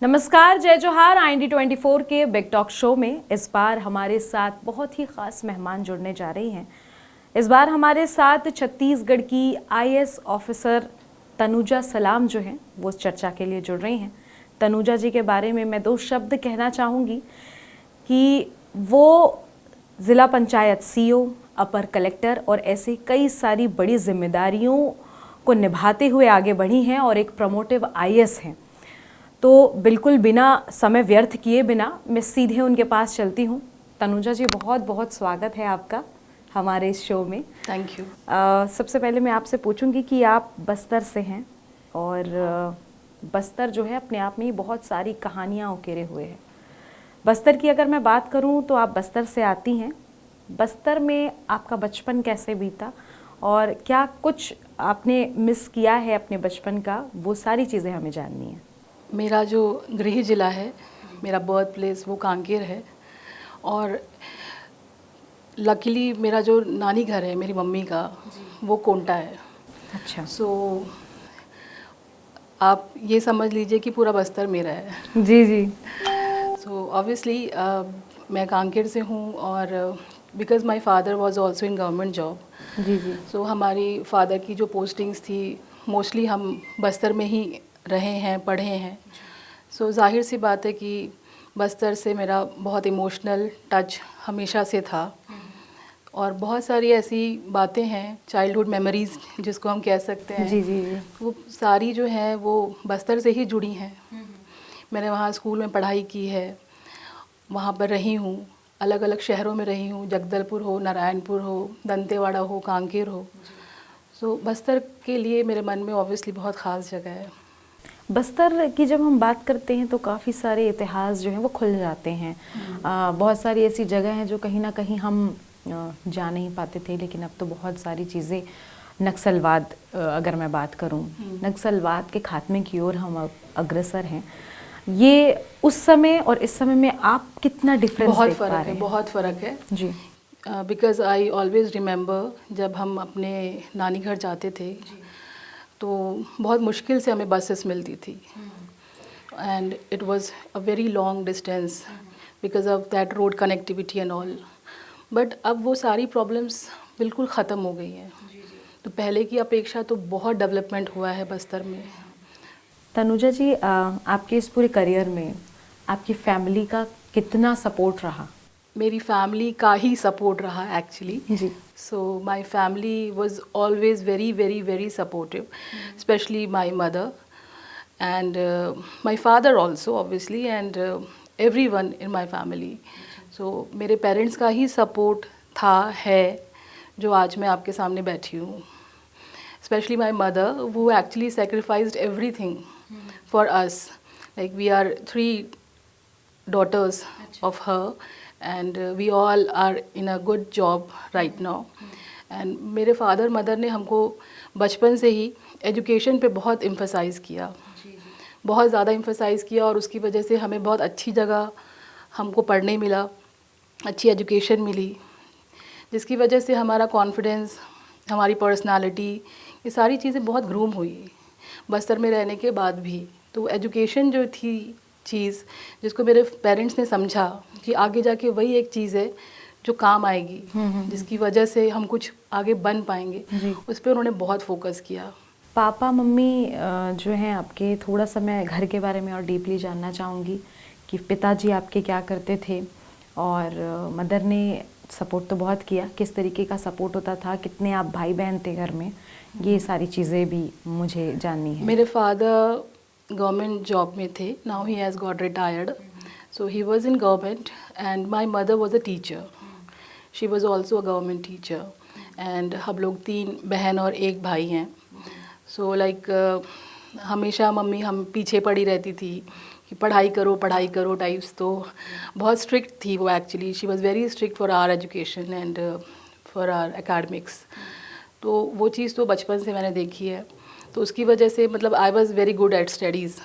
नमस्कार, जय जोहार। IND24 के बिग टॉक शो में इस बार हमारे साथ बहुत ही खास मेहमान जुड़ने जा रही हैं। इस बार हमारे साथ छत्तीसगढ़ की IAS ऑफिसर तनुजा सलाम जो हैं वो इस चर्चा के लिए जुड़ रही हैं। तनुजा जी के बारे में मैं 2 शब्द कहना चाहूँगी कि वो ज़िला पंचायत CO, अपर कलेक्टर और ऐसी कई सारी बड़ी जिम्मेदारियों को निभाते हुए आगे बढ़ी हैं और एक प्रमोटिव IAS हैं। तो बिल्कुल बिना समय व्यर्थ किए बिना मैं सीधे उनके पास चलती हूँ। तनुजा जी, बहुत बहुत स्वागत है आपका हमारे इस शो में। Thank you. सबसे पहले मैं आपसे पूछूंगी कि आप बस्तर से हैं और बस्तर जो है अपने आप में ही बहुत सारी कहानियाँ उकेरे हुए है। बस्तर की अगर मैं बात करूँ तो आप बस्तर से आती हैं। बस्तर में आपका बचपन कैसे बीता और क्या कुछ आपने मिस किया है अपने बचपन का, वो सारी चीज़ें हमें जाननी है। मेरा जो गृह जिला है, मेरा बर्थ प्लेस वो कांकेर है और लकीली मेरा जो नानी घर है मेरी मम्मी का वो कोंटा है। अच्छा। सो आप ये समझ लीजिए कि पूरा बस्तर मेरा है। जी जी। सो ऑब्वियसली मैं कांकेर से हूँ और because my father was also in government job. जी जी। सो हमारी फादर की जो पोस्टिंग्स थी मोस्टली हम बस्तर में ही रहे हैं, पढ़े हैं। सो जाहिर सी बात है कि बस्तर से मेरा बहुत इमोशनल टच हमेशा से था और बहुत सारी ऐसी बातें हैं, चाइल्डहुड मेमोरीज़ जिसको हम कह सकते हैं। जी जी जी। वो सारी जो हैं वो बस्तर से ही जुड़ी हैं। मैंने वहाँ स्कूल में पढ़ाई की है, वहाँ पर रही हूँ, अलग अलग शहरों में रही हूँ, जगदलपुर हो, नारायणपुर हो, दंतेवाड़ा हो, कांकेर हो। सो बस्तर के लिए मेरे मन में ऑब्वियसली बहुत ख़ास जगह है। बस्तर की जब हम बात करते हैं तो काफ़ी सारे इतिहास जो हैं वो खुल जाते हैं। बहुत सारी ऐसी जगह हैं जो कहीं ना कहीं हम जा नहीं पाते थे, लेकिन अब तो बहुत सारी चीज़ें नक्सलवाद, अगर मैं बात करूं, नक्सलवाद के खात्मे की ओर हम अब अग्रसर हैं। ये उस समय और इस समय में आप कितना डिफरेंस बहुत देख पा फ़र्क रहे है, हैं? बहुत फ़र्क है। जी बिकॉज़ आई ऑलवेज़ रिमेंबर जब हम अपने नानी घर जाते थे तो बहुत मुश्किल से हमें बसेस मिलती थी and it was a very long distance because of that road connectivity and all. But अब वो सारी प्रॉब्लम्स बिल्कुल ख़त्म हो गई हैं। तो पहले की अपेक्षा तो बहुत डेवलपमेंट हुआ है बस्तर में। तनुजा जी, आपके इस पूरे करियर में आपकी फैमिली का कितना सपोर्ट रहा? मेरी फैमिली का ही सपोर्ट रहा एक्चुअली। जी। So my family was always very, very, very supportive, especially my mother and my father also obviously and everyone in my family. So मेरे parents का ही support था, है, जो आज मैं आपके सामने बैठी हूँ। Especially my mother who actually sacrificed everything for us. Like we are 3 daughters of her and we all are in a good job right now. And मेरे फादर मदर ने हमको बचपन से ही एजुकेशन पे बहुत एम्फसाइज़ किया, बहुत ज़्यादा एम्फसाइज़ किया और उसकी वजह से हमें बहुत अच्छी जगह हमको पढ़ने मिला, अच्छी एजुकेशन मिली, जिसकी वजह से हमारा कॉन्फिडेंस, हमारी पर्सनालिटी, ये सारी चीज़ें बहुत ग्रूम हुई बस्तर में रहने के बाद भी। तो एजुकेशन जो थी चीज़ जिसको मेरे पेरेंट्स ने समझा कि आगे जाके वही एक चीज़ है जो काम आएगी, जिसकी वजह से हम कुछ आगे बन पाएंगे, उस पर उन्होंने बहुत फोकस किया। पापा मम्मी जो हैं आपके, थोड़ा सा मैं घर के बारे में और डीपली जानना चाहूँगी कि पिताजी आपके क्या करते थे और मदर ने सपोर्ट तो बहुत किया, किस तरीके का सपोर्ट होता था, कितने आप भाई बहन थे घर में, ये सारी चीज़ें भी मुझे जाननी है। मेरे फादर गवर्नमेंट जॉब में थे, now he has got retired, so he was in government and my mother was a teacher, she was also a government teacher and हम लोग 3 बहन और 1 भाई हैं। सो हमेशा मम्मी हम पीछे पड़ी रहती थी कि पढ़ाई करो टाइप्स। तो बहुत स्ट्रिक्ट थी वो actually, she was very strict for our education and for our academics. तो वो चीज़ तो बचपन से मैंने देखी है, तो उसकी वजह से मतलब I was very good at studies.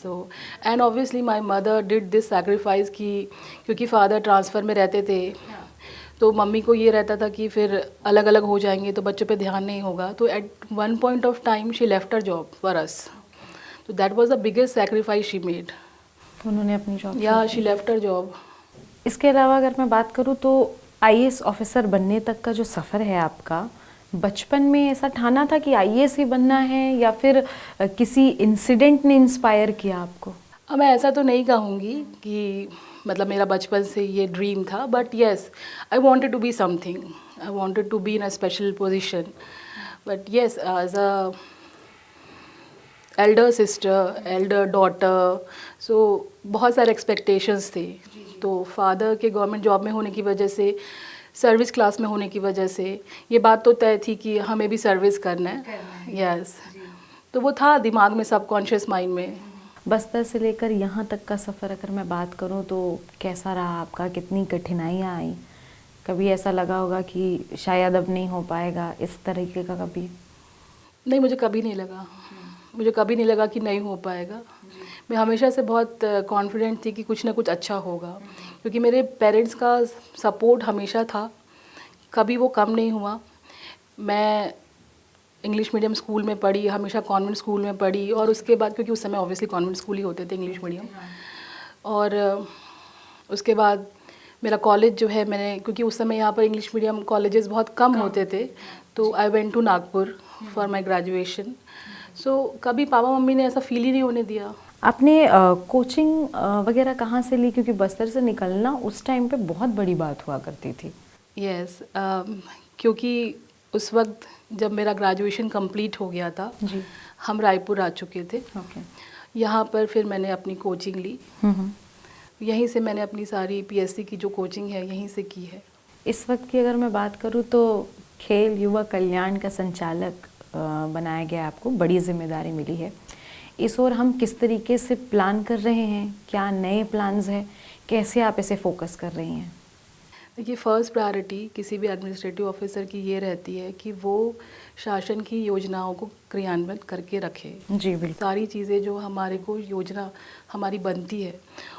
So and obviously my mother did this sacrifice कि क्योंकि फादर ट्रांसफ़र में रहते थे तो मम्मी को ये रहता था कि फिर अलग अलग हो जाएंगे तो बच्चों पे ध्यान नहीं होगा। तो at one point of time she left her job for us, तो that was the biggest sacrifice she made. उन्होंने अपनी जॉब या शी लेफ्ट हर जॉब। इसके अलावा अगर मैं बात करूँ तो आईएएस ऑफिसर बनने तक का जो सफ़र है आपका, बचपन में ऐसा ठाना था कि आईएएस ही बनना है या फिर किसी इंसिडेंट ने इंस्पायर किया आपको? अब मैं ऐसा तो नहीं कहूँगी कि मतलब मेरा बचपन से ये ड्रीम था, but yes I wanted to be something, I wanted to be in a special position, but yes as a elder sister, elder daughter, so बहुत सारे एक्सपेक्टेशंस थे। तो फादर के गवर्नमेंट जॉब में होने की वजह से, सर्विस क्लास में होने की वजह से ये बात तो तय थी कि हमें भी सर्विस करना है। यस, तो वो था दिमाग में, सबकॉन्शियस माइंड में। बस्तर से लेकर यहाँ तक का सफ़र अगर मैं बात करूँ तो कैसा रहा आपका? कितनी कठिनाइयाँ आई? कभी ऐसा लगा होगा कि शायद अब नहीं हो पाएगा, इस तरीके का कभी? नहीं, मुझे कभी नहीं लगा, मुझे कभी नहीं लगा कि नहीं हो पाएगा। मैं हमेशा से बहुत कॉन्फिडेंट थी कि कुछ ना कुछ अच्छा होगा, क्योंकि मेरे पेरेंट्स का सपोर्ट हमेशा था, कभी वो कम नहीं हुआ। मैं इंग्लिश मीडियम स्कूल में पढ़ी, हमेशा कॉन्वेंट स्कूल में पढ़ी, और उसके बाद क्योंकि उस समय ऑब्वियसली कॉन्वेंट स्कूल ही होते थे, इंग्लिश मीडियम। और उसके बाद मेरा कॉलेज जो है, मैंने क्योंकि उस समय यहाँ पर इंग्लिश मीडियम कॉलेजेस बहुत कम होते थे, तो I went to Nagpur for my graduation. So कभी पापा मम्मी ने ऐसा फील ही नहीं होने दिया। आपने कोचिंग वगैरह कहाँ से ली? क्योंकि बस्तर से निकलना उस टाइम पे बहुत बड़ी बात हुआ करती थी। यस, क्योंकि उस वक्त जब मेरा ग्रेजुएशन कंप्लीट हो गया था जी, हम रायपुर आ चुके थे। ओके। यहाँ पर फिर मैंने अपनी कोचिंग ली, यहीं से मैंने अपनी सारी पीएससी की जो कोचिंग है यहीं से की है। इस वक्त की अगर मैं बात करूँ तो खेल युवा कल्याण का संचालक बनाया गया, आपको बड़ी जिम्मेदारी मिली है। इस ओर हम किस तरीके से प्लान कर रहे हैं? क्या नए प्लान्स हैं? कैसे आप इसे फोकस कर रही हैं? देखिए, फर्स्ट प्रायोरिटी किसी भी एडमिनिस्ट्रेटिव ऑफिसर की ये रहती है कि वो शासन की योजनाओं को क्रियान्वित करके रखे। जी बिल्कुल। सारी चीज़ें जो हमारे को योजना हमारी बनती है,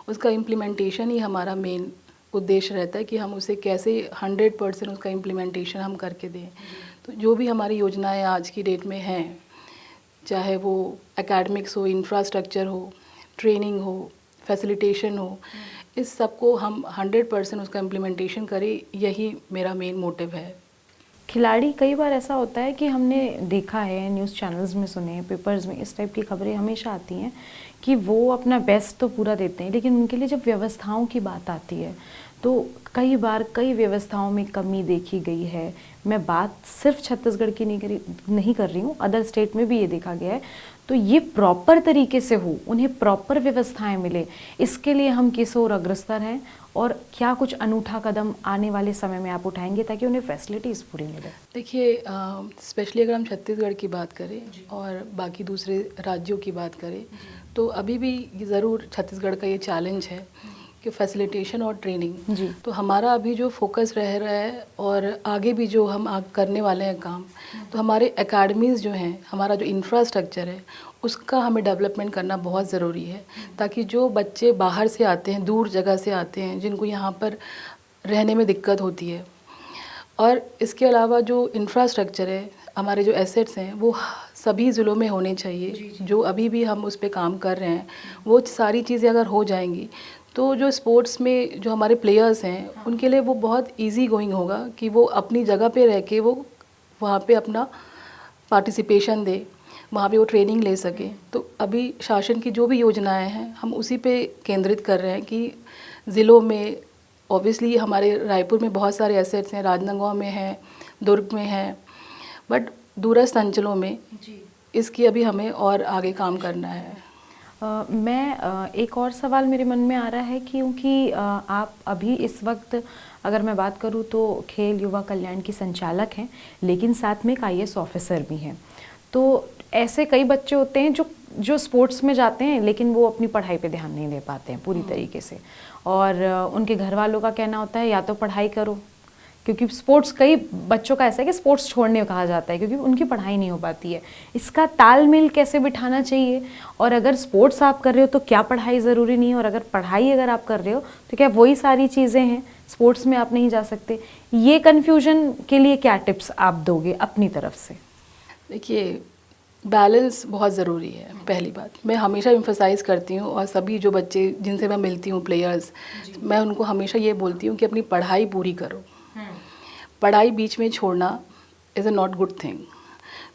उसका इम्प्लीमेंटेशन ही हमारा मेन उद्देश्य रहता है कि हम उसे कैसे 100% उसका इम्प्लीमेंटेशन हम करके दें। तो जो भी हमारी योजनाएं आज की डेट में हैं, चाहे वो एकेडमिक्स हो, इंफ्रास्ट्रक्चर हो, ट्रेनिंग हो, फैसिलिटेशन हो, इस सब को हम 100% उसका इम्प्लीमेंटेशन करें, यही मेरा मेन मोटिव है। खिलाड़ी, कई बार ऐसा होता है कि हमने देखा है, न्यूज़ चैनल्स में सुने, पेपर्स में इस टाइप की खबरें हमेशा आती हैं कि वो अपना बेस्ट तो पूरा देते हैं, लेकिन उनके लिए जब व्यवस्थाओं की बात आती है तो कई बार कई व्यवस्थाओं में कमी देखी गई है। मैं बात सिर्फ छत्तीसगढ़ की नहीं कर रही हूँ, अदर स्टेट में भी ये देखा गया है। तो ये प्रॉपर तरीके से हो, उन्हें प्रॉपर व्यवस्थाएं मिले, इसके लिए हम किस ओर अग्रसर हैं और क्या कुछ अनूठा कदम आने वाले समय में आप उठाएंगे ताकि उन्हें फैसिलिटीज़ पूरी मिले? देखिए, स्पेशली अगर हम छत्तीसगढ़ की बात करें और बाकी दूसरे राज्यों की बात करें, तो अभी भी ज़रूर छत्तीसगढ़ का ये चैलेंज है कि फैसिलिटेशन और ट्रेनिंग। जी। तो हमारा अभी जो फोकस रह रहा है और आगे भी जो हम करने वाले हैं काम, तो हमारे एकेडमीज़ जो हैं, हमारा जो इंफ्रास्ट्रक्चर है, उसका हमें डेवलपमेंट करना बहुत ज़रूरी है, ताकि जो बच्चे बाहर से आते हैं, दूर जगह से आते हैं, जिनको यहाँ पर रहने में दिक्कत होती है, और इसके अलावा जो इंफ्रास्ट्रक्चर है, हमारे जो एसेट्स हैं, वो सभी ज़िलों में होने चाहिए। जो अभी भी हम उस पे काम कर रहे हैं, वो सारी चीज़ें अगर हो जाएंगी तो जो स्पोर्ट्स में जो हमारे प्लेयर्स हैं, उनके लिए वो बहुत इजी गोइंग होगा कि वो अपनी जगह पे रह के वो वहाँ पे अपना पार्टिसिपेशन दे, वहाँ पे वो ट्रेनिंग ले सके। तो अभी शासन की जो भी योजनाएं हैं, हम उसी पे केंद्रित कर रहे हैं कि ज़िलों में, ऑब्वियसली हमारे रायपुर में बहुत सारे एसेट्स हैं, राजनांदगांव में हैं, दुर्ग में हैं, बट दूरस्थ अंचलों में इसकी अभी हमें और आगे काम करना है। एक और सवाल मेरे मन में आ रहा है, क्योंकि आप अभी इस वक्त अगर मैं बात करूं तो खेल युवा कल्याण की संचालक हैं, लेकिन साथ में एक आईएएस ऑफिसर भी हैं। तो ऐसे कई बच्चे होते हैं जो स्पोर्ट्स में जाते हैं, लेकिन वो अपनी पढ़ाई पे ध्यान नहीं दे पाते हैं पूरी तरीके से, और उनके घर वालों का कहना होता है या तो पढ़ाई करो, क्योंकि स्पोर्ट्स, कई बच्चों का ऐसा है कि स्पोर्ट्स छोड़ने को कहा जाता है क्योंकि उनकी पढ़ाई नहीं हो पाती है। इसका तालमेल कैसे बिठाना चाहिए? और अगर स्पोर्ट्स आप कर रहे हो तो क्या पढ़ाई ज़रूरी नहीं है? और अगर पढ़ाई अगर आप कर रहे हो तो क्या वही सारी चीज़ें हैं, स्पोर्ट्स में आप नहीं जा सकते? ये कन्फ्यूजन के लिए क्या टिप्स आप दोगे अपनी तरफ से? देखिए, बैलेंस बहुत ज़रूरी है। पहली बात मैं हमेशा एम्फसाइज़ करती हूँ, और सभी जो बच्चे जिनसे मैं मिलती हूँ प्लेयर्स, मैं उनको हमेशा ये बोलती हूँ कि अपनी पढ़ाई पूरी करो। पढ़ाई बीच में छोड़ना is a not good thing.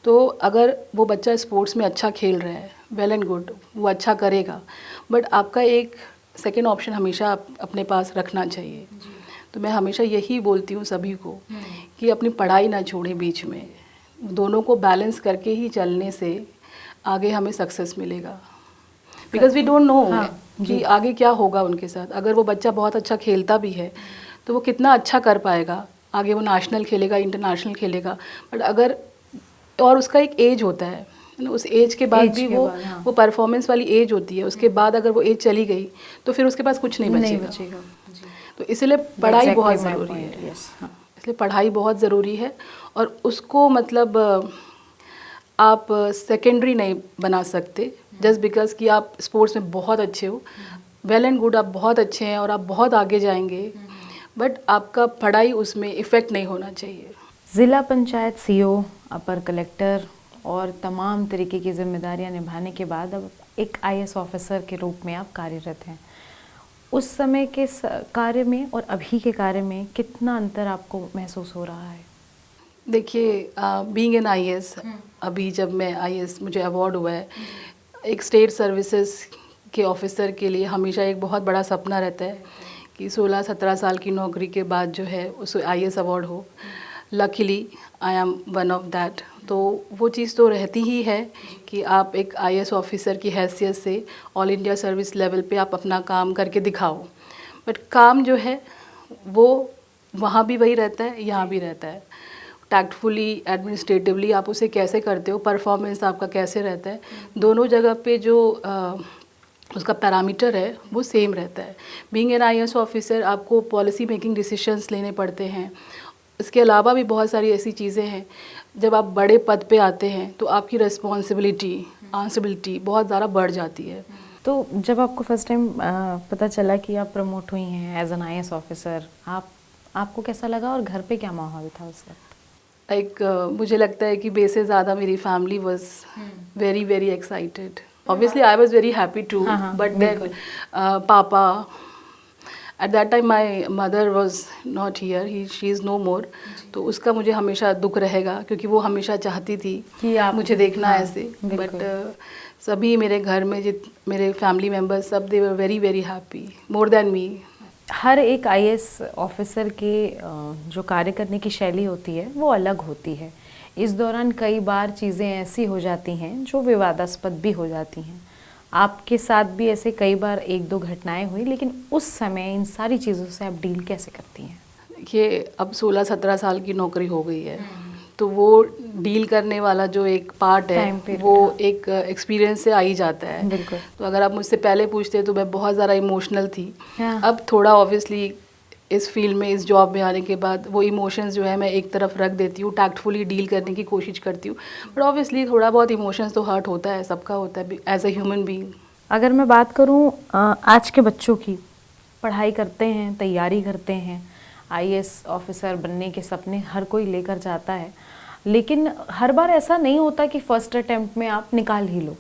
तो अगर वो बच्चा स्पोर्ट्स में अच्छा खेल रहा है, वेल एंड गुड, वो अच्छा करेगा, बट आपका एक सेकेंड ऑप्शन हमेशा अपने पास रखना चाहिए। तो मैं हमेशा यही बोलती हूँ सभी को कि अपनी पढ़ाई ना छोड़ें बीच में, दोनों को बैलेंस करके ही चलने से आगे हमें सक्सेस मिलेगा। बिकॉज वी डोंट नो कि आगे क्या होगा उनके साथ। अगर वो बच्चा बहुत अच्छा खेलता भी है तो वो कितना अच्छा कर पाएगा, आगे वो नेशनल खेलेगा, इंटरनेशनल खेलेगा, बट अगर, और उसका एक एज होता है, उस एज के बाद भी वो परफॉर्मेंस वाली एज होती है, उसके बाद अगर वो एज चली गई तो फिर उसके पास कुछ नहीं बचेगा। तो इसलिए पढ़ाई बहुत ज़रूरी है। इसलिए पढ़ाई बहुत ज़रूरी है, और उसको मतलब आप सेकेंडरी नहीं बना सकते जस्ट बिकॉज कि आप स्पोर्ट्स में बहुत अच्छे हो। वेल एंड गुड, आप बहुत अच्छे हैं और आप बहुत आगे जाएंगे, बट आपका पढ़ाई उसमें इफ़ेक्ट नहीं होना चाहिए। ज़िला पंचायत सीओ, अपर कलेक्टर और तमाम तरीके की जिम्मेदारियां निभाने के बाद अब एक आईएएस ऑफिसर के रूप में आप कार्यरत हैं। उस समय के कार्य में और अभी के कार्य में कितना अंतर आपको महसूस हो रहा है? देखिए, बीइंग एन आईएएस, अभी जब मैं आईएएस मुझे अवार्ड हुआ है, एक स्टेट सर्विसेज के ऑफिसर के लिए हमेशा एक बहुत बड़ा सपना रहता है कि 16-17 साल की नौकरी के बाद जो है उसे आईएएस अवार्ड हो। Luckily I am one of that. तो वो चीज़ तो रहती ही है कि आप एक आईएएस ऑफिसर की हैसियत से ऑल इंडिया सर्विस लेवल पे आप अपना काम करके दिखाओ, बट काम जो है वो वहाँ भी वही रहता है, यहाँ भी रहता है। टैक्टफुली, एडमिनिस्ट्रेटिवली आप उसे कैसे करते हो, परफॉर्मेंस आपका कैसे रहता है, दोनों जगह पे जो उसका पैरामीटर है वो सेम रहता है। बीइंग एन आईएएस ऑफिसर आपको पॉलिसी मेकिंग डिसीजंस लेने पड़ते हैं। इसके अलावा भी बहुत सारी ऐसी चीज़ें हैं, जब आप बड़े पद पे आते हैं तो आपकी रिस्पॉन्सिबिलिटी, आंसबिलिटी बहुत ज़्यादा बढ़ जाती है। तो जब आपको फर्स्ट टाइम पता चला कि आप प्रमोट हुई हैं एज एन आईएएस ऑफिसर, आपको कैसा लगा और घर पे क्या माहौल था उस वक्त? मुझे लगता है कि बेसे ज़्यादा मेरी family was very very excited. Obviously I was very happy to, but then पापा, at that time my mother was not here, she is no more. तो उसका मुझे हमेशा दुख रहेगा, क्योंकि वो हमेशा चाहती थी कि मुझे देखना ऐसे। बट सभी मेरे घर में मेरे फैमिली मेम्बर्स सब, they were very very happy, more than me. हर एक आईएएस ऑफिसर के जो कार्य करने की शैली होती है वो अलग होती है। इस दौरान कई बार चीज़ें ऐसी हो जाती हैं जो विवादास्पद भी हो जाती हैं। आपके साथ भी ऐसे कई बार 1-2 घटनाएं हुई, लेकिन उस समय इन सारी चीज़ों से आप डील कैसे करती हैं? देखिए, अब 16-17 साल की नौकरी हो गई है, तो वो डील करने वाला जो एक पार्ट है वो एक एक्सपीरियंस से आ ही जाता है। बिल्कुल। तो अगर आप मुझसे पहले पूछते तो मैं बहुत ज़्यादा इमोशनल थी। अब थोड़ा ऑब्वियसली इस फील्ड में, इस जॉब में आने के बाद वो इमोशंस जो है मैं एक तरफ रख देती हूँ, टैक्टफुली डील करने की कोशिश करती हूँ। बट ऑब्वियसली थोड़ा बहुत इमोशंस तो हर्ट होता है, सबका होता है एज अ ह्यूमन बीइंग। अगर मैं बात करूँ आज के बच्चों की, पढ़ाई करते हैं, तैयारी करते हैं, आईएएस ऑफिसर बनने के सपने हर कोई लेकर जाता है, लेकिन हर बार ऐसा नहीं होता कि फर्स्ट अटेम्प्ट में आप निकाल ही लो।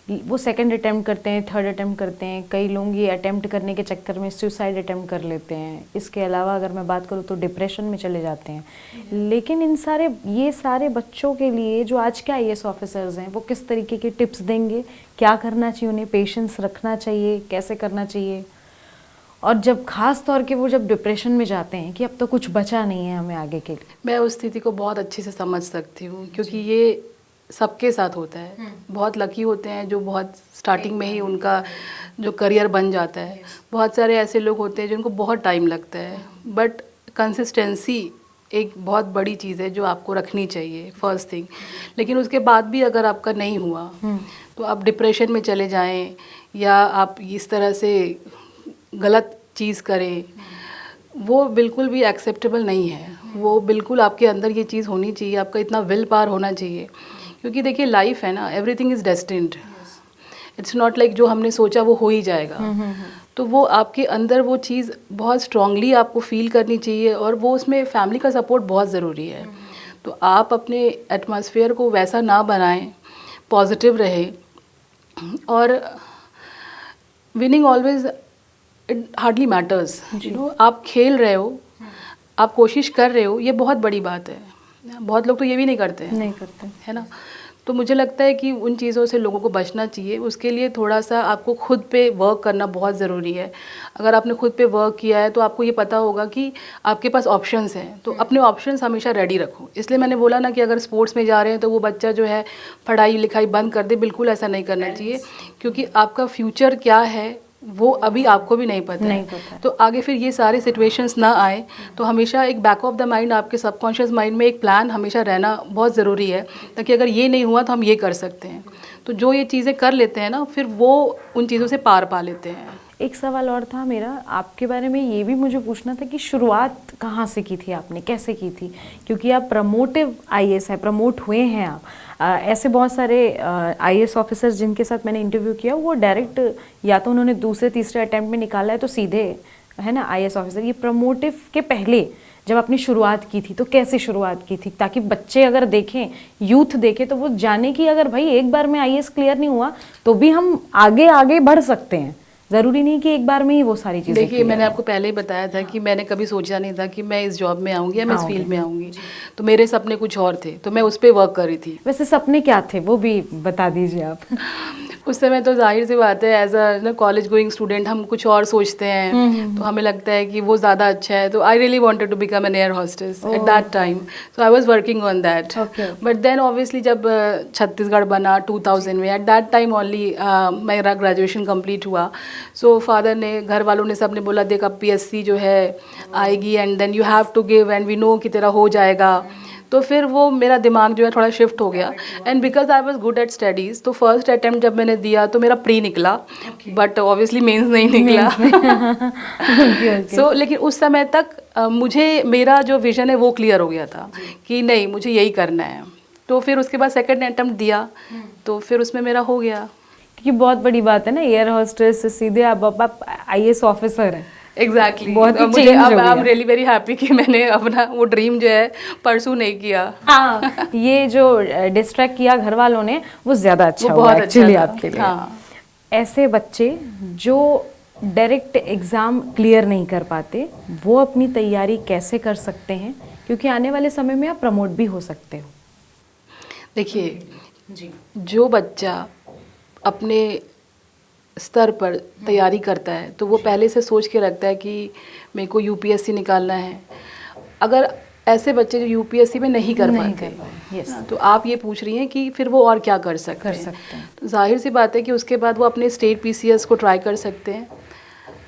वो सेकंड अटेम्प्ट करते हैं, थर्ड अटेम्प्ट करते हैं। कई लोग ये अटेम्प्ट करने के चक्कर में सुसाइड अटेम्प्ट कर लेते हैं। इसके अलावा अगर मैं बात करूँ तो डिप्रेशन में चले जाते हैं। लेकिन ये सारे बच्चों के लिए जो आज के आईएएस ऑफिसर्स हैं, वो किस तरीके की टिप्स देंगे? क्या करना चाहिए उन्हें? पेशेंस रखना चाहिए? कैसे करना चाहिए? और जब खास तौर के वो जब डिप्रेशन में जाते हैं कि अब तो कुछ बचा नहीं है हमें आगे के लिए। मैं उस स्थिति को बहुत अच्छे से समझ सकती हूँ, क्योंकि ये सबके साथ होता है। बहुत लकी होते हैं जो बहुत स्टार्टिंग में ही उनका जो करियर बन जाता है। बहुत सारे ऐसे लोग होते हैं जिनको बहुत टाइम लगता है, बट कंसिस्टेंसी एक बहुत बड़ी चीज़ है जो आपको रखनी चाहिए, फर्स्ट थिंग। लेकिन उसके बाद भी अगर आपका नहीं हुआ तो आप डिप्रेशन में चले जाएं, या आप इस तरह से गलत चीज़ करें, वो बिल्कुल भी एक्सेप्टेबल नहीं है। वो बिल्कुल आपके अंदर ये चीज़ होनी चाहिए, आपका इतना विल पावर होना चाहिए, क्योंकि देखिए लाइफ है ना, everything is destined. It's not like जो हमने सोचा वो हो ही जाएगा। तो वो आपके अंदर वो चीज़ बहुत स्ट्रांगली आपको फील करनी चाहिए, और वो उसमें फैमिली का सपोर्ट बहुत ज़रूरी है। तो आप अपने एटमॉस्फेयर को वैसा ना बनाएं, पॉजिटिव रहे, और winning always it hardly matters, आप खेल रहे हो, आप कोशिश कर रहे हो, ये बहुत बड़ी बात है। बहुत लोग तो ये भी नहीं करते है ना। तो मुझे लगता है कि उन चीज़ों से लोगों को बचना चाहिए। उसके लिए थोड़ा सा आपको खुद पे वर्क करना बहुत ज़रूरी है। अगर आपने खुद पे वर्क किया है तो आपको ये पता होगा कि आपके पास ऑप्शंस हैं, तो अपने ऑप्शंस हमेशा रेडी रखो। इसलिए मैंने बोला ना कि अगर स्पोर्ट्स में जा रहे हैं तो वो बच्चा जो है पढ़ाई लिखाई बंद कर दे, बिल्कुल ऐसा नहीं करना चाहिए, क्योंकि आपका फ्यूचर क्या है वो अभी आपको भी नहीं पता है। तो आगे फिर ये सारे सिचुएशंस ना आए, तो हमेशा एक बैक ऑफ द माइंड, आपके सबकॉन्शियस माइंड में एक प्लान हमेशा रहना बहुत ज़रूरी है, ताकि अगर ये नहीं हुआ तो हम ये कर सकते हैं। तो जो ये चीज़ें कर लेते हैं ना, फिर वो उन चीज़ों से पार पा लेते हैं। एक सवाल और था मेरा आपके बारे में, ये भी मुझे पूछना था कि शुरुआत कहाँ से की थी आपने, कैसे की थी? क्योंकि आप प्रमोटिव आईएएस है, प्रमोट हुए हैं आप। ऐसे बहुत सारे आईएएस ऑफिसर्स जिनके साथ मैंने इंटरव्यू किया, वो डायरेक्ट या तो उन्होंने दूसरे तीसरे अटेम्प्ट में निकाला है तो सीधे है ना आईएएस ऑफिसर। ये प्रमोटिव के पहले जब आपने शुरुआत की थी तो कैसे शुरुआत की थी, ताकि बच्चे अगर देखें, यूथ देखे, तो वो जाने कि अगर भाई एक बार में आईएएस क्लियर नहीं हुआ तो भी हम आगे आगे बढ़ सकते हैं, ज़रूरी नहीं कि एक बार में ही वो सारी चीज़ें। देखिए, मैंने आपको पहले ही बताया था कि मैंने कभी सोचा नहीं था कि मैं इस जॉब में आऊँगी या मैं इस फील्ड में आऊँगी। तो मेरे सपने कुछ और थे, तो मैं उस पर वर्क कर रही थी। वैसे सपने क्या थे वो भी बता दीजिए आप। उस समय तो जाहिर सी बात है, as a college going student हम कुछ और सोचते हैं, तो हमें लगता है कि वो ज़्यादा अच्छा है। तो I really wanted to become an air hostess at that time, so I was working on that. But then obviously जब छत्तीसगढ़ बना 2000 में, एट दैट टाइम ओनली मेरा ग्रेजुएशन कंप्लीट हुआ। सो फादर ने, घर वालों ने, सब ने बोला देख अब पीएससी जो है आएगी and then you have to give and we know कि तेरा हो जाएगा। तो फिर वो मेरा दिमाग जो है थोड़ा शिफ्ट हो गया, and because I was good at studies, तो फर्स्ट अटैम्प्ट जब मैंने दिया तो मेरा प्री निकला, बट ऑब्वियसली मेंस नहीं निकला। सो लेकिन उस समय तक मुझे मेरा जो विजन है वो क्लियर हो गया था कि नहीं मुझे यही करना है। तो फिर उसके बाद सेकंड अटैम्प्ट दिया, तो फिर उसमें मेरा हो गया। क्योंकि बहुत बड़ी बात है ना, एयर हॉस्टेस से सीधे आप आईएएस ऑफिसर हैं। एग्जैक्टली, बहुत ही मुझे अब I am really very happy कि मैंने अपना वो ड्रीम जो है परसू नहीं किया। हाँ, ये जो डिस्ट्रैक्ट किया घर वालों ने वो ज्यादा अच्छा हुआ एक्चुअली आपके लिए। हाँ। ऐसे बच्चे जो डायरेक्ट एग्जाम क्लियर नहीं कर पाते, वो अपनी तैयारी कैसे कर सकते हैं, क्योंकि आने वाले समय में आप प्रमोट भी हो सकते हो। देखिए, जो बच्चा अपने स्तर पर तैयारी करता है तो वो पहले से सोच के रखता है कि मेरे को यूपीएससी निकालना है। अगर ऐसे बच्चे जो यूपीएससी में नहीं कर पाते, तो आप ये पूछ रही हैं कि फिर वो और क्या कर सकते हैं। तो जाहिर सी बात है कि उसके बाद वो अपने स्टेट पीसीएस को ट्राई कर सकते हैं।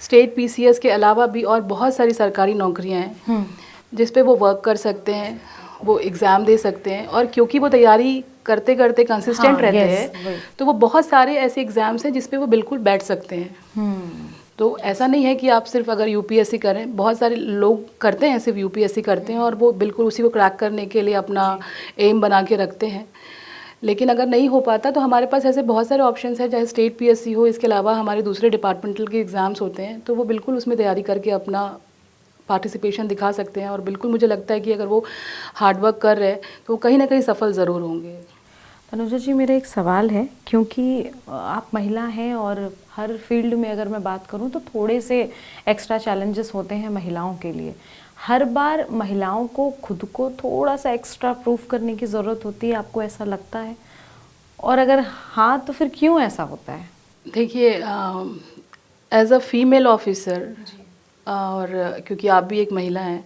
स्टेट पीसीएस के अलावा भी और बहुत सारी सरकारी नौकरियां हैं जिस पे वो वर्क कर सकते हैं, वो एग्ज़ाम दे सकते हैं। और क्योंकि वो तैयारी करते करते कंसिस्टेंट रहते हैं, तो वो बहुत सारे ऐसे एग्ज़ाम्स हैं जिस पे वो बिल्कुल बैठ सकते हैं। तो ऐसा नहीं है कि आप सिर्फ अगर यूपीएससी करें, बहुत सारे लोग करते हैं सिर्फ यूपीएससी करते हैं और वो बिल्कुल उसी को क्रैक करने के लिए अपना एम बना के रखते हैं। लेकिन अगर नहीं हो पाता तो हमारे पास ऐसे बहुत सारे ऑप्शंस हैं, चाहे स्टेट पीएससी हो, इसके अलावा हमारे दूसरे डिपार्टमेंटल के एग्ज़ाम्स होते हैं, तो वो बिल्कुल उसमें तैयारी करके अपना पार्टिसिपेशन दिखा सकते हैं। और बिल्कुल मुझे लगता है कि अगर वो हार्डवर्क कर रहे हैं तो वो कहीं ना कहीं सफल ज़रूर होंगे। तनुजा जी, मेरा एक सवाल है, क्योंकि आप महिला हैं और हर फील्ड में अगर मैं बात करूं तो थोड़े से एक्स्ट्रा चैलेंजेस होते हैं महिलाओं के लिए। हर बार महिलाओं को खुद को थोड़ा सा एक्स्ट्रा प्रूफ करने की ज़रूरत होती है, आपको ऐसा लगता है? और अगर हाँ तो फिर क्यों ऐसा होता है? देखिए, एज अ फीमेल ऑफिसर, और क्योंकि आप भी एक महिला हैं,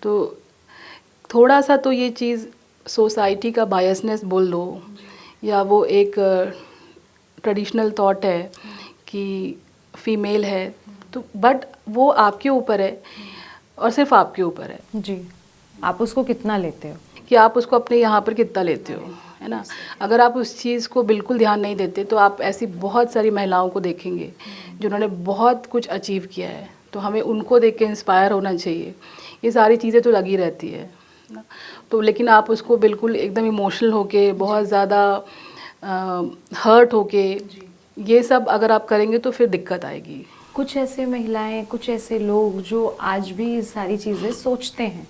तो थोड़ा सा तो ये चीज़ सोसाइटी का बायसनेस बोल दो, या वो एक ट्रेडिशनल थॉट है कि फीमेल है, तो बट वो आपके ऊपर है और सिर्फ आपके ऊपर है जी, आप उसको कितना लेते हो, कि आप उसको अपने यहाँ पर कितना लेते हो, है ना। अगर आप उस चीज़ को बिल्कुल ध्यान नहीं देते तो आप ऐसी बहुत सारी महिलाओं को देखेंगे जिन्होंने बहुत कुछ अचीव किया है, तो हमें उनको देख के इंस्पायर होना चाहिए। ये सारी चीज़ें तो लगी रहती है ना, तो लेकिन आप उसको बिल्कुल एकदम इमोशनल होके, बहुत ज़्यादा हर्ट होके, ये सब अगर आप करेंगे तो फिर दिक्कत आएगी। कुछ ऐसे महिलाएं, कुछ ऐसे लोग जो आज भी सारी चीज़ें सोचते हैं,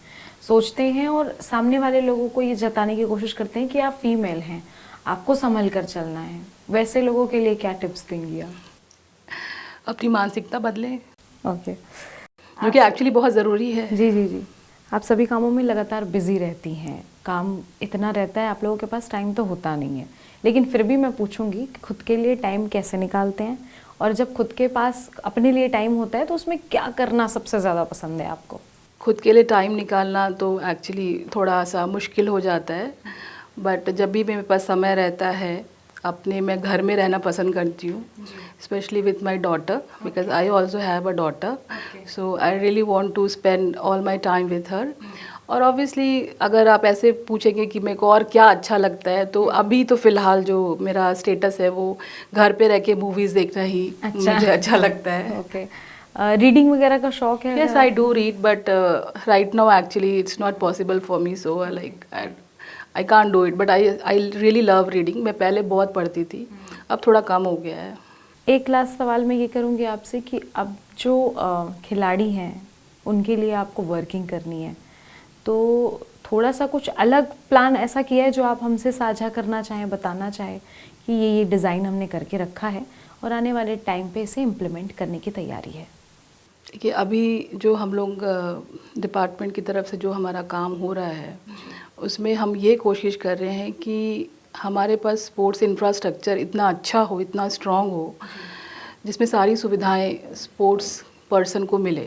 सोचते हैं और सामने वाले लोगों को ये जताने की कोशिश करते हैं कि आप फीमेल हैं, आपको संभल कर चलना है, वैसे लोगों के लिए क्या टिप्स देंगी आप? अपनी मानसिकता बदलें, ओके, जो कि एक्चुअली बहुत ज़रूरी है। जी जी जी। आप सभी कामों में लगातार बिजी रहती हैं, काम इतना रहता है, आप लोगों के पास टाइम तो होता नहीं है, लेकिन फिर भी मैं पूछूंगी कि खुद के लिए टाइम कैसे निकालते हैं, और जब खुद के पास अपने लिए टाइम होता है तो उसमें क्या करना सबसे ज़्यादा पसंद है आपको? खुद के लिए टाइम निकालना तो एक्चुअली थोड़ा सा मुश्किल हो जाता है, बट जब भी मेरे पास समय रहता है अपने, मैं घर में रहना पसंद करती हूँ, specially with my daughter, because I also have a daughter, so I really want to spend all my time with her. और ऑब्वियसली अगर आप ऐसे पूछेंगे कि मेरे को और क्या अच्छा लगता है, तो अभी तो फ़िलहाल जो मेरा स्टेटस है वो घर पे रह के मूवीज़ देखना ही मुझे अच्छा लगता है। ओके, रीडिंग वगैरह का शौक है? Yes, I do read, but right now actually it's not possible for me. So I can't do it. But I really love reading. मैं पहले बहुत पढ़ती थी, अब थोड़ा कम हो गया है। एक लास्ट सवाल मैं ये करूँगी आपसे कि अब जो खिलाड़ी हैं उनके लिए आपको वर्किंग करनी है, तो थोड़ा सा कुछ अलग प्लान ऐसा किया है जो आप हमसे साझा करना चाहें, बताना चाहें कि ये डिज़ाइन हमने करके रखा है और आने वाले टाइम पे इसे इम्प्लीमेंट करने की तैयारी है? देखिए, अभी जो हम लोग डिपार्टमेंट की तरफ से जो हमारा काम हो रहा है, उसमें हम ये कोशिश कर रहे हैं कि हमारे पास स्पोर्ट्स इंफ्रास्ट्रक्चर इतना अच्छा हो, इतना स्ट्रॉन्ग हो, जिसमें सारी सुविधाएं स्पोर्ट्स पर्सन को मिले।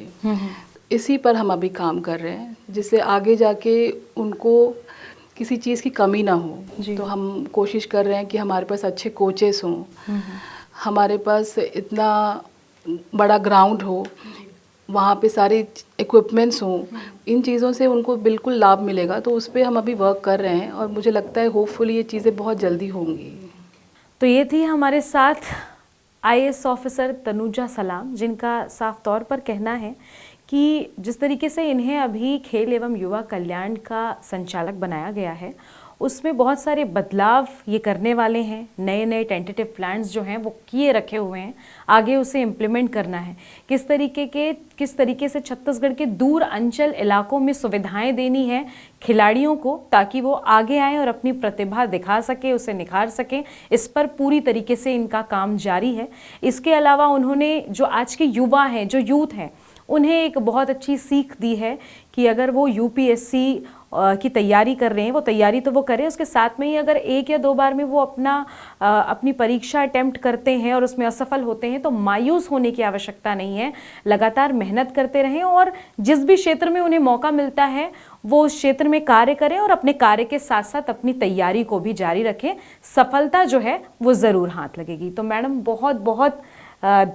इसी पर हम अभी काम कर रहे हैं, जिससे आगे जाके उनको किसी चीज़ की कमी ना हो। तो हम कोशिश कर रहे हैं कि हमारे पास अच्छे कोचेस हों, हमारे पास इतना बड़ा ग्राउंड हो, वहाँ पे सारे इक्विपमेंट्स हों, इन चीज़ों से उनको बिल्कुल लाभ मिलेगा। तो उस पर हम अभी वर्क कर रहे हैं और मुझे लगता है होपफुली ये चीज़ें बहुत जल्दी होंगी। तो ये थी हमारे साथ आईएएस ऑफिसर तनुजा सलाम, जिनका साफ तौर पर कहना है कि जिस तरीके से इन्हें अभी खेल एवं युवा कल्याण का संचालक बनाया गया है, उसमें बहुत सारे बदलाव ये करने वाले हैं। नए नए टेंटेटिव प्लान्स जो हैं वो किए रखे हुए हैं, आगे उसे इम्प्लीमेंट करना है। किस तरीके से छत्तीसगढ़ के दूर अंचल इलाकों में सुविधाएं देनी है खिलाड़ियों को, ताकि वो आगे आएँ और अपनी प्रतिभा दिखा सके, उसे निखार सकें, इस पर पूरी तरीके से इनका काम जारी है। इसके अलावा उन्होंने जो आज के युवा हैं, जो यूथ हैं, उन्हें एक बहुत अच्छी सीख दी है कि अगर वो यूपीएससी की तैयारी कर रहे हैं, वो तैयारी तो वो करें, उसके साथ में ही अगर 1 या 2 बार में वो अपनी परीक्षा अटेम्प्ट करते हैं और उसमें असफल होते हैं, तो मायूस होने की आवश्यकता नहीं है। लगातार मेहनत करते रहें और जिस भी क्षेत्र में उन्हें मौका मिलता है वो उस क्षेत्र में कार्य करें और अपने कार्य के साथ साथ अपनी तैयारी को भी जारी रखें। सफलता जो है वो ज़रूर हाथ लगेगी। तो मैडम, बहुत बहुत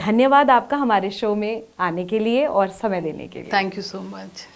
धन्यवाद आपका हमारे शो में आने के लिए और समय देने के लिए। Thank you so much.